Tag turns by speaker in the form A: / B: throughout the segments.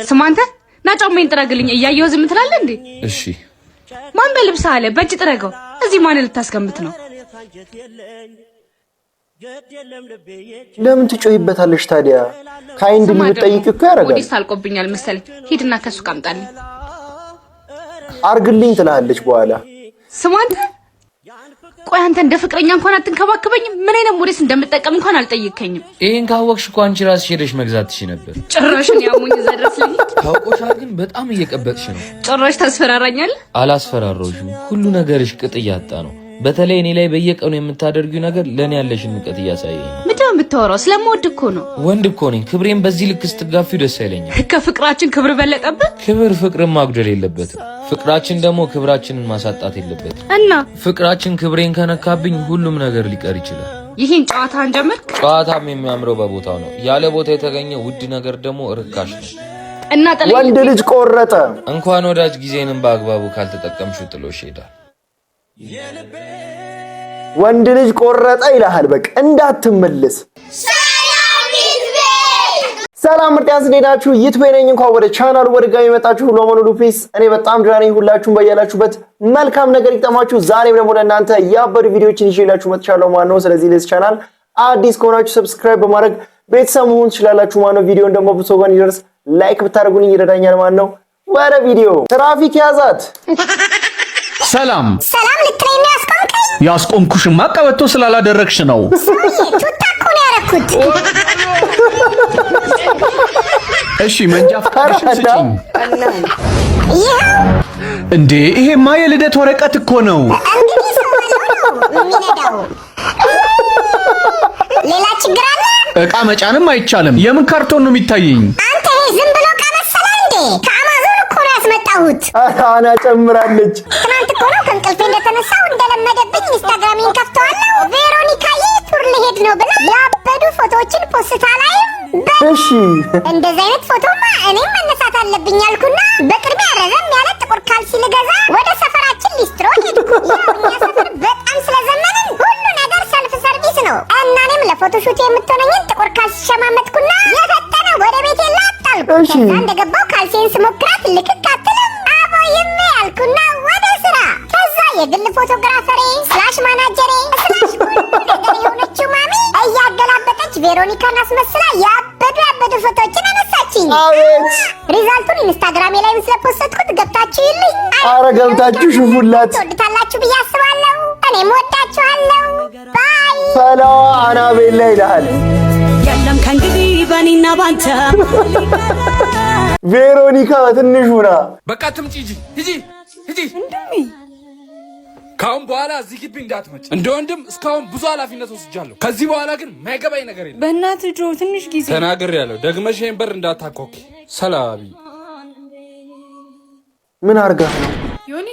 A: ስማንተ ናጫውሜን ጥረግልኝ እያየሁ ዝም ትላለህ እንዴ?
B: እሺ
A: ማን በልብስ አለ በእጅ ጥረገው። እዚህ ማን ልታስቀምጥ ነው?
C: ለምን ትጮይበታለሽ ታዲያ? ካይንድ ልትጠይቅ እኮ ያረጋል።
A: ወዲስ አልቆብኛል መሰለኝ። ሂድና ከሱ ቀምጣልኝ
C: አርግልኝ ትላለች በኋላ።
A: ስማንተ ቆይ አንተ እንደ ፍቅረኛ እንኳን አትንከባከበኝም? ምን አይነት ሞዴስ እንደምጠቀም እንኳን አልጠየከኝም።
B: ይሄን ካወቅሽ እኮ አንቺ ራስሽ ሄደሽ መግዛት ትችይ ነበር።
A: ጭራሽን ያሙኝ ዘድረስ ልኝ
B: ታውቆሻል። ግን በጣም እየቀበጥሽ ነው።
A: ጭራሽ ታስፈራራኛለህ?
B: አላስፈራራሁሽም። ሁሉ ነገርሽ ቅጥ እያጣ ነው። በተለይ እኔ ላይ በየቀኑ የምታደርጊው ነገር ለኔ ያለሽን ንቀት እያሳየኝ ነው።
A: ምንድነው የምታወራው? ስለምወድ እኮ ነው።
B: ወንድ እኮ ነኝ። ክብሬን በዚህ ልክ ስትጋፊው ደስ አይለኝም።
A: ከፍቅራችን ክብር በለጠብህ?
B: ክብር ፍቅርን ማጉደል የለበትም። ፍቅራችን ደግሞ ክብራችንን ማሳጣት የለበትም።
A: እና
B: ፍቅራችን ክብሬን ከነካብኝ ሁሉም ነገር ሊቀር ይችላል።
A: ይሄን ጨዋታን ጀመርክ?
B: ጨዋታም የሚያምረው በቦታው ነው። ያለ ቦታ የተገኘ ውድ ነገር ደግሞ ርካሽ ነው።
A: እና
C: ወንድ ልጅ ቆረጠ።
B: እንኳን ወዳጅ ጊዜንም በአግባቡ ካልተጠቀምሽው ጥሎሽ ይሄዳል።
C: ወንድ ልጅ ቆረጠ ይልሃል። በቃ እንዳትመለስ። ሰላም ምርጥያንስ እንዴናችሁ? ይትበይነኝ እንኳን ወደ ቻናሉ በድጋሚ መጣችሁ። ሁሉ አማኑ ሉፒስ እኔ በጣም ደህና ነኝ። ሁላችሁም በያላችሁበት መልካም ነገር ይጠማችሁ። ዛሬም ደግሞ ለእናንተ ያበዱ ቪዲዮዎችን ይዤላችሁ መጥቻለሁ ማለት ነው። ስለዚህ ለዚህ ቻናል አዲስ ከሆናችሁ ሰብስክራይብ በማድረግ ቤተሰብ መሆን ትችላላችሁ ማለት ነው። ቪዲዮን ደግሞ ብዙ ሰው ጋር እንዲደርስ ላይክ ብታደርጉልኝ ይረዳኛል ማለት ነው። ወደ ቪዲዮ። ትራፊክ ያዛት።
D: ሰላም
E: ልትለኝ ነው ያስቆምከኝ?
D: ያስቆምኩሽማ ቀበቶ ስላላደረግሽ ነው።
E: ቱታ እኮ ነው ያደረኩት።
D: እሺ መንጃ ፈቃድሽን ስጪኝ። እንዴ ይሄማ የልደት ወረቀት እኮ ነው።
E: እንግዲህ ሰው ነው የሚነዳው። ሌላ ችግር አለ?
D: እቃ መጫንም አይቻልም። የምን ካርቶን ነው የሚታየኝ?
E: አንተ ዝም ብሎ እቃ መሰለ እንዴ? ከአማዞን እኮ ነው ያስመጣሁት።
C: አና ጨምራለች።
E: ትናንት እኮ ነው ከእንቅልፌ እንደተነሳው እንደለመደብኝ ኢንስታግራሜን ከፍተዋለሁ። ቬሮኒካ ቱር ልሄድ ነው ብላ ያበዱ ፎቶዎችን ፖስታ ላይ
C: እሺ
E: እንደዚህ አይነት ፎቶማ እኔም መነሳት አለብኝ አልኩና በቅድሚያ ረዘም ያለ ጥቁር ካልሲ ልገዛ ወደ ሰፈራችን ሊስትሮ ሄድኩ። የኛ ሰፈር በጣም ስለዘመንን ሁሉ ነገር ሰልፍ ሰርቪስ ነው እና እኔም ለፎቶሹት የምትሆነኝን ጥቁር ካልሲ ሸማመጥኩና የፈጠነ ወደ ቤቴ ላጣልኩ። ከዛ እንደገባው ካልሲን ስሞክራት ልክክ አትልም። አቦይሜ ያልኩና ወደ ስራ። ከዛ የግል ፎቶግራፈሬ ስላሽ ማናጀሬ ስላሽ ነገር የሆነችው ማሚ እያገላበጠች ቬሮኒካን አስመስላ ያበዱ ፎቶዎችን አነሳችኝ።
C: አቤት
E: ሪዛልቱን ኢንስታግራሜ ላይ ስለፖስትኩት ገብታችሁ ይልኝ።
C: አረ ገብታችሁ ሽፉላት።
E: ትወዱታላችሁ ብዬ አስባለሁ። እኔም ወዳችኋለሁ። ባይ
C: ፈላ አናቤል ላይ ይልሃል።
F: የለም ከእንግዲህ በኔና ባንተ
C: ቬሮኒካ በትንሹና
G: በቃ ትምጪ ሂጂ ካሁን በኋላ እዚህ ግቢ እንዳትመጪ። እንደ ወንድም እስካሁን ብዙ ኃላፊነት ወስጃለሁ። ከዚህ በኋላ ግን ማይገባኝ ነገር የለም።
F: በእናትህ ጆ ትንሽ ጊዜ
G: ተናግሬያለሁ። ደግመሽ ይሄን በር እንዳታኮኪ። ሰላቢ
C: ምን አርጋ ነው?
F: ዮኒ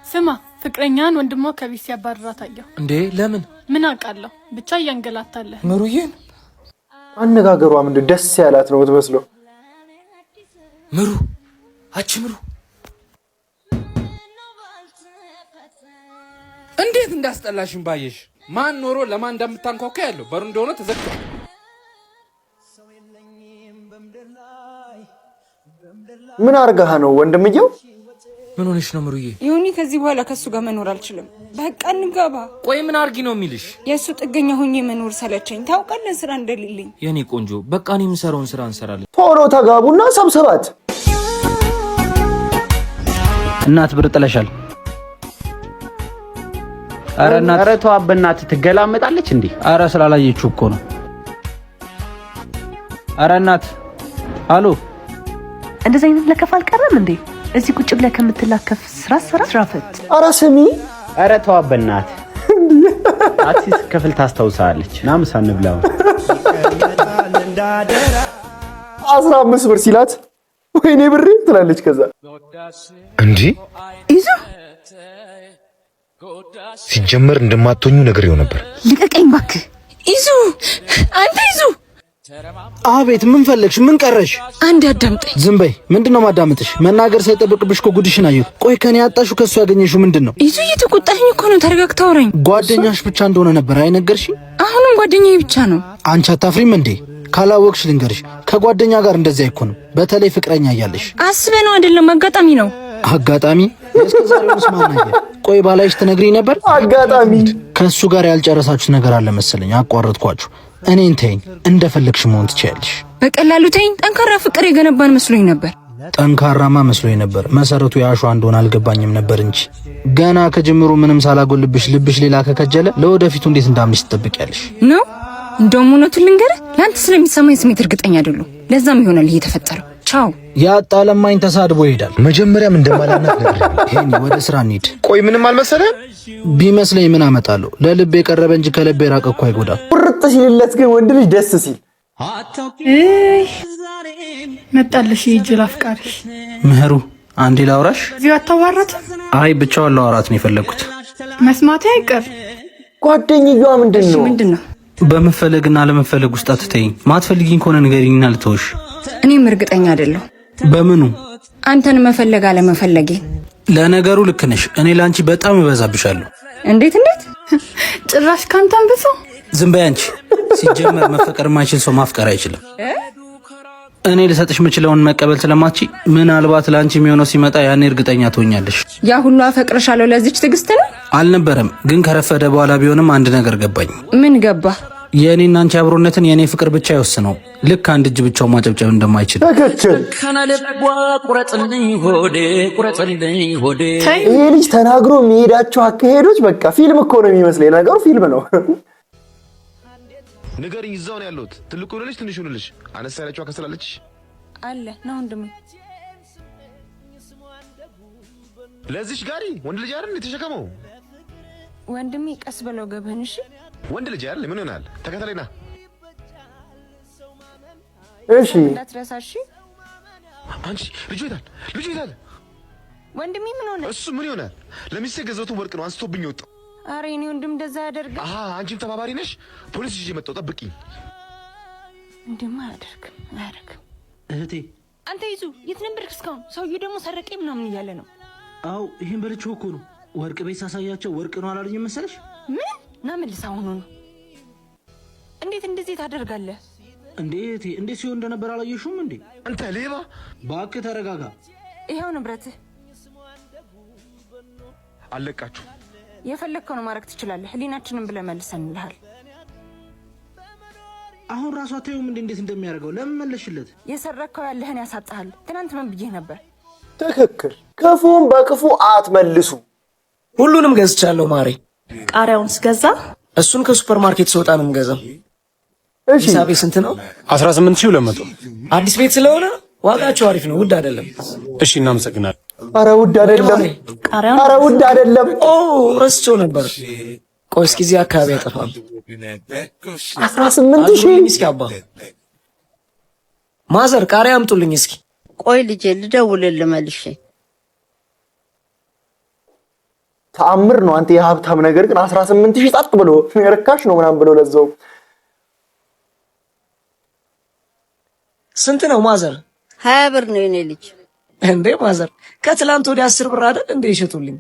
F: ስማ፣ ፍቅረኛን ወንድሟ ከቤት ሲያባርራት አየሁ።
B: እንዴ ለምን?
F: ምን አውቃለሁ፣ ብቻ እያንገላታለህ።
B: ምሩዬን
C: አነጋገሯ ምንድን ደስ ያላት ነው የምትመስለው።
B: ምሩ አቺ ምሩ
G: እንዴት እንዳስጠላሽን ባየሽ። ማን ኖሮ ለማን እንደምታንኳኳ ያለው በሩ እንደሆነ ተዘግቷል።
C: ምን አርጋህ ነው ወንድምየው?
B: ምን ሆነሽ ነው ምሩዬ?
F: ዮኒ ከዚህ በኋላ ከሱ ጋር መኖር አልችልም። በቃ እንጋባ።
B: ቆይ ምን አርጊ ነው የሚልሽ?
F: የሱ ጥገኛ ሆኜ መኖር ሰለቸኝ። ታውቃለህ ስራ እንደሌለኝ።
B: የኔ ቆንጆ በቃ እኔ የምሰራውን ስራ እንሰራለን።
C: ቶሎ ተጋቡና ሰብስባት።
H: እናት ብር ጥለሻል። አረ እናት አረ ተው አበናት ትገላመጣለች እንዴ? አረ ስላላየችው እኮ ነው። አረ እናት አሎ
I: እንደዚህ አይነት ለከፍ አልቀረም እንዴ? እዚህ ቁጭ ብለህ ከምትላከፍ ስራ ፈት።
C: አረ ስሚ
H: አረ ተው አበናት አትሲስ ከፍል ታስታውሳለች። ናምሳ እንብላው
C: 15 ብር ሲላት ወይኔ ብሬ ትላለች። ከዛ
J: እንዴ
I: ይዞ
J: ሲጀመር እንደማትሆኙ ነግሬው ነበር።
I: ልቀቀኝ እባክህ። ይዙ አንተ ይዙ።
H: አቤት ምን ፈለግሽ? ምን ቀረሽ?
I: አንድ አዳምጠኝ።
H: ዝም በይ። ምንድነው ማዳመጥሽ? መናገር ሳይጠብቅብሽ እኮ ጉድሽን አየሁ። ቆይ ከኔ ያጣሹ ከሱ ያገኘሽው ምንድነው?
I: ይዙ እየተቆጣኝ እኮ ነው። ተረጋግተህ አውራኝ።
H: ጓደኛሽ ብቻ እንደሆነ ነበር አይነገርሽ?
I: አሁንም
A: ጓደኛዬ ብቻ ነው።
K: አንቺ አታፍሪም እንዴ? ካላወቅሽ ልንገርሽ፣ ከጓደኛ ጋር እንደዚህ አይኮንም። በተለይ ፍቅረኛ እያለሽ።
A: አስበህ ነው አይደለም? አጋጣሚ ነው።
K: አጋጣሚ? እስከዛሬውስ ማናየ? ቆይ ባላይሽ ትነግሪኝ ነበር።
C: አጋጣሚ።
K: ከሱ ጋር ያልጨረሳችሁት ነገር አለ መሰለኝ። አቋረጥኳችሁ። እኔን ተይኝ፣ እንደፈለግሽ መሆን ትችያለሽ።
A: በቀላሉ ተይኝ። ጠንካራ ፍቅር የገነባን መስሎኝ ነበር።
K: ጠንካራማ መስሎኝ ነበር። መሰረቱ ያሸዋ እንደሆነ አልገባኝም ነበር እንጂ ገና ከጅምሩ ምንም ሳላጎልብሽ ልብሽ ሌላ ከከጀለ ለወደፊቱ እንዴት እንዳምንሽ ትጠብቂያለሽ
A: ነው? እንደውም እውነቱን ልንገርህ፣ ለአንተ ስለሚሰማኝ ስሜት እርግጠኛ አይደለሁ። ለዛም ይሆናል ይሄ የተፈጠረው። ቻው።
K: ያጣለማኝ ተሳድቦ ይሄዳል።
J: መጀመሪያም እንደማላናት ነገር
K: ይሄን ወደ ስራ እንሂድ።
J: ቆይ ምንም አልመሰለም?
K: ቢመስለኝ ምን አመጣለሁ? ለልብ የቀረበ እንጂ ከልብ የራቀ እኮ አይጎዳም።
C: ቁርጥ ሲልለት ግን ወንድ ልጅ ደስ ሲል
F: መጣልሽ ይጅል አፍቃሪ
K: ምህሩ፣ አንዴ ላውራሽ።
F: እዚሁ አታዋራት?
K: አይ ብቻዋን ላውራት ነው የፈለኩት።
F: መስማቴ አይቀር።
C: ጓደኛዋ ምንድነው?
K: በመፈለግና ለመፈለግ ውስጥ አትተይኝ። ማትፈልጊኝ ከሆነ ንገሪኝና ልተውሽ።
A: እኔም እርግጠኛ አይደለሁ።
K: በምኑ?
A: አንተን መፈለግ አለመፈለጌ።
K: ለነገሩ ልክ ነሽ። እኔ ላንቺ በጣም እበዛብሻለሁ።
A: እንዴት?
F: ጭራሽ ካንተን ብሶ።
K: ዝም በይ አንቺ። ሲጀመር መፈቀር የማይችል ሰው ማፍቀር አይችልም። እኔ ልሰጥሽ የምችለውን መቀበል ስለማትቺ ምናልባት ላንቺ የሚሆነው ሲመጣ ያኔ እርግጠኛ ትሆኛለሽ።
A: ያ ሁሉ አፈቅርሻለሁ ለዚች ትዕግስት ነው?
K: አልነበረም፣ ግን ከረፈደ በኋላ ቢሆንም አንድ ነገር ገባኝ።
A: ምን ገባ?
K: የእኔና አንቺ አብሮነትን የእኔ ፍቅር ብቻ ይወስነው። ልክ አንድ እጅ ብቻው ማጨብጨብ እንደማይችል።
C: ይሄ ልጅ ተናግሮ የሚሄዳቸው አካሄዶች በቃ ፊልም እኮ ነው የሚመስለኝ። ነገሩ ፊልም ነው።
J: ንገሪኝ፣ እዛው ነው ያለሁት። ትልቁ ልጅ ትንሹ ልጅ አነሳ ያለችው አከሰላለች
A: አለ ነው ወንድሜ።
J: ለዚች ጋሪ ወንድ ልጅ አይደል የተሸከመው?
A: ወንድሜ ቀስ በለው ገብህን። እሺ
J: ወንድ ልጅ አይደል? ምን ይሆናል? ተከተለኝና።
C: እሺ
A: እንዳትረሳሽ።
J: አንቺ ልጅ ይታል፣ ልጅ ይታል።
A: ወንድሜ ምን ሆነ?
J: እሱ ምን ይሆናል? ለሚስቴ ገዘቱ ወርቅ ነው አንስቶብኝ ወጣው።
A: አሬ እኔ ወንድም እንደዛ ያደርጋል?
J: አሃ አንቺም ተባባሪ ነሽ። ፖሊስ ይዤ መጣሁ፣ ጠብቂኝ።
A: እንደማ አያደርግም።
K: እህቴ
A: አንተ ይዙ የት ነበርክ እስካሁን? ሰውዬው ደግሞ ሰረቀኝ ምናምን እያለ ነው።
K: አው ይሄን በልቼው እኮ ነው። ወርቅ ቤት ሳሳያቸው ወርቅ ነው አላልኝም መሰለሽ?
A: ምን ና መልስ። አሁን ነው እንዴት እንደዚህ ታደርጋለህ?
K: እንዴት ሲሆን እንደነበር አላየሽውም እንዴ?
J: አንተ ሌባ!
K: እባክህ ተረጋጋ።
A: ይሄው ንብረትህ።
J: አለቃችሁ
A: የፈለግከው ነው ማድረግ ትችላለህ። ህሊናችንን ብለህ መልሰንልሃል።
K: አሁን ራሱ አታዩም እንዴት እንደሚያደርገው? ለምን መለሽለት?
A: የሰረከው ያለህን ያሳጣሃል። ትናንት ምን ብዬህ ነበር?
C: ትክክል። ክፉን በክፉ አትመልሱ።
L: ሁሉንም ገዝቻለሁ ማሬ።
I: ቃሪያውን ስገዛ
L: እሱን ከሱፐር ማርኬት ስወጣ ነው የምገዛው።
C: እሺ
L: ሂሳቤ ስንት ነው?
D: 18200።
L: አዲስ ቤት ስለሆነ ዋጋቸው አሪፍ ነው፣ ውድ አይደለም።
D: እሺ እናመሰግናለን።
C: ኧረ ውድ አይደለም፣ ኧረ ውድ አይደለም።
L: ኦ ረስቼው ነበር። ቆይ እስኪ እዚህ አካባቢ አይጠፋም።
C: 18000
L: እስኪ አባ ማዘር ቃሪያ አምጡልኝ እስኪ።
I: ቆይ ልጄ ልደውልልህ መልሼ።
C: ተአምር ነው አንተ የሀብታም ነገር ግን 18000 ጣጥ ብሎ ርካሽ ነው ምናምን ብሎ ለዛው
L: ስንት ነው ማዘር?
I: 20 ብር ነው የኔ ልጅ።
L: እንዴ ማዘር ከትላንት ወዲያ 10 ብር አይደል እንዴ ይሸጡልኝ?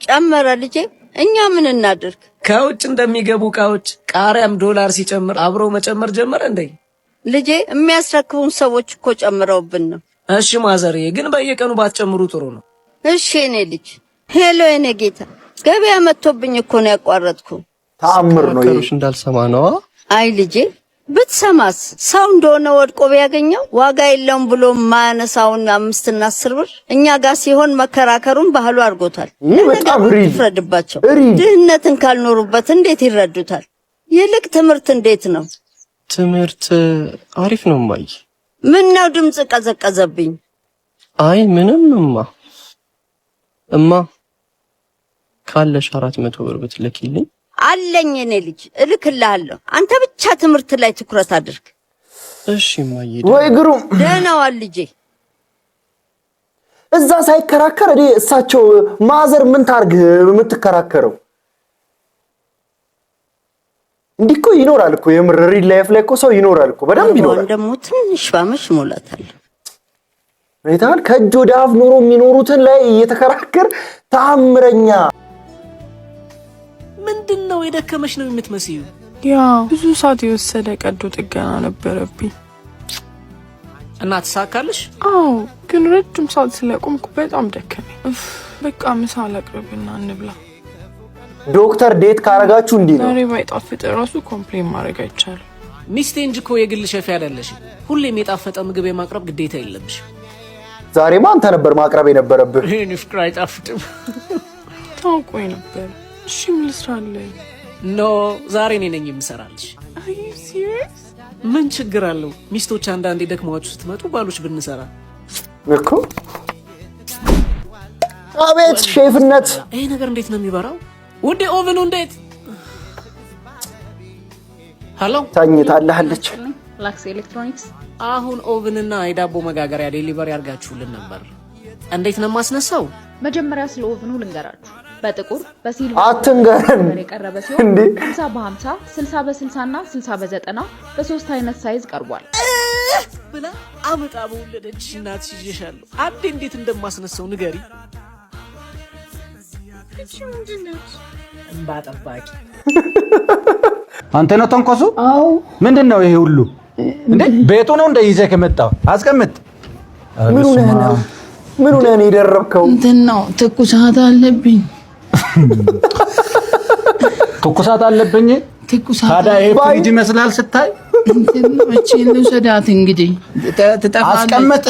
I: ጨመረ ልጄ። እኛ ምን እናድርግ?
L: ከውጭ እንደሚገቡ እቃዎች ቃሪያም ዶላር ሲጨምር አብሮ መጨመር ጀመረ እንዴ?
I: ልጄ የሚያስረክቡን ሰዎች እኮ ጨምረውብን ነው።
L: እሺ ማዘርዬ፣ ግን በየቀኑ ባትጨምሩ ጥሩ ነው።
I: እሺ የኔ ልጅ። ሄሎ የኔ ጌታ፣ ገበያ መጥቶብኝ እኮ ነው ያቋረጥኩ።
C: ተአምር ነው ይሄ።
D: እንዳልሰማ ነው።
I: አይ ልጄ ብትሰማስ፣ ሰው እንደሆነ ወድቆ ቢያገኘው ዋጋ የለውም ብሎ ማነሳውን 5 እና 10 ብር እኛ ጋር ሲሆን መከራከሩን ባህሉ አድርጎታል።
C: በጣም
I: ይፍረድባቸው። ድህነትን ካልኖሩበት እንዴት ይረዱታል? ይልቅ ትምህርት እንዴት ነው?
M: ትምህርት አሪፍ ነው ማይ።
I: ምን ነው ድምጽ ቀዘቀዘብኝ?
M: አይ ምንም እማ ካለሽ 400 ብር ብትልኪልኝ።
I: አለኝ እኔ ልጅ እልክልሃለሁ። አንተ ብቻ ትምህርት ላይ ትኩረት አድርግ።
M: እሺ ማይ።
C: ወይ ግሩም
I: ደህና ዋል ልጄ።
C: እዛ ሳይከራከር እኔ እሳቸው ማዘር ምን ታርግ የምትከራከረው? እንዲህ እኮ ይኖራል እኮ የምር ሪል ላይፍ ላይ እኮ ሰው ይኖራል እኮ በደንብ ይኖራል።
I: ደግሞ ትንሽ ባመሽ ሞላታል።
C: አይታል ከእጅ ወደ አፍ ኖሮ የሚኖሩትን ላይ እየተከራከር ተአምረኛ።
L: ምንድነው የደከመሽ ነው የምትመስዩ?
F: ያ ብዙ ሰዓት የወሰደ ቀዶ ጥገና ነበረብኝ።
L: እና ተሳካልሽ?
F: አዎ፣ ግን ረጅም ሰዓት ስለቆምኩ በጣም ደከመኝ። በቃ ምሳ ላቅርብና እንብላ።
C: ዶክተር ዴት ካረጋችሁ እንዴ ነው?
F: ዛሬ ባይጣፍጥ ራሱ ኮምፕሌን ማድረግ አይቻልም።
L: ሚስቴ እንጂ እኮ የግል ሸፍ አይደለሽ። ሁሌም የጣፈጠ ምግብ የማቅረብ ግዴታ የለብሽ።
C: ዛሬማ አንተ ነበር ማቅረብ የነበረብህ።
L: ይሄን ፍቅር አይጣፍጥም።
F: ታውቆኝ ነበር። እሺ ምን ልስራለህ?
L: ኖ ዛሬ እኔ ነኝ የምሰራልሽ።
F: Are you serious?
L: ምን ችግር አለው? ሚስቶች አንዳንዴ ደክሟችሁ ስትመጡ ባሎች ብንሰራ
C: እኮ። አቤት ሼፍነት!
L: ይሄ ነገር እንዴት ነው የሚበራው? ውዴ ኦቨኑ እንዴት? ሃሎ
C: ታኝታለች።
A: ላክስ ኤሌክትሮኒክስ።
L: አሁን ኦቨንና የዳቦ መጋገሪያ ዴሊቨሪ አድርጋችሁልን ነበር። እንዴት ነው የማስነሳው?
A: መጀመሪያ ስለ ኦቨኑ ልንገራችሁ። በጥቁር በሲልቨር
C: አትንገረን
A: የቀረበ ሲሆን 50 በ50 60 በ60 እና 60 በ90 በሶስት አይነት ሳይዝ ቀርቧል።
L: ብላ አመጣ በወለደች እናትሽ ይዤሻለሁ። አንዴ እንዴት እንደማስነሳው ንገሪ።
F: እቺ ምንድነች?
L: እንባ ጠባቂ
H: አንተ ነው ተንኮሱ?
A: አዎ።
H: ምንድነው ይሄ ሁሉ እንዴ? ቤቱ ነው እንደ ይዘህ ከመጣው አስቀምጥ።
C: ምን ሆነህ ነው? ምን ሆነህ ነው የደረብከው?
I: እንትን ነው ትኩሳት አለብኝ።
H: ትኩሳት አለብኝ።
I: ትኩሳት
H: ታዲያ ይሄ ፍሪጅ ይመስላል ስታይ።
I: እንትን እቺ ነው ሰዳት እንግዲህ ትጠፋለች።
H: አስቀምጥ።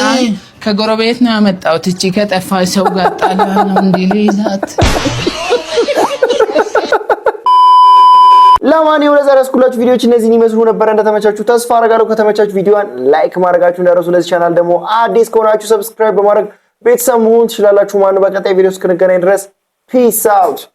I: ከጎረቤት ነው ያመጣሁት። እቺ ከጠፋ ሰው ጋር ጣላ ነው እንዲልይዛት።
C: ለማንኛውም ለዛሬ ያስኩላችሁ ቪዲዮዎች እነዚህን ይመስሉ ነበር። እንደተመቻችሁ ተስፋ አደርጋለሁ። ከተመቻችሁ ቪዲዮዋን ላይክ ማድረጋችሁ እንዳትረሱ። ለዚህ ቻናል ደግሞ አዲስ ከሆናችሁ ሰብስክራይብ በማድረግ ቤተሰብ መሆን ትችላላችሁ። በቀጣይ ቪዲዮ እስክንገናኝ ድረስ ፒስ አውት።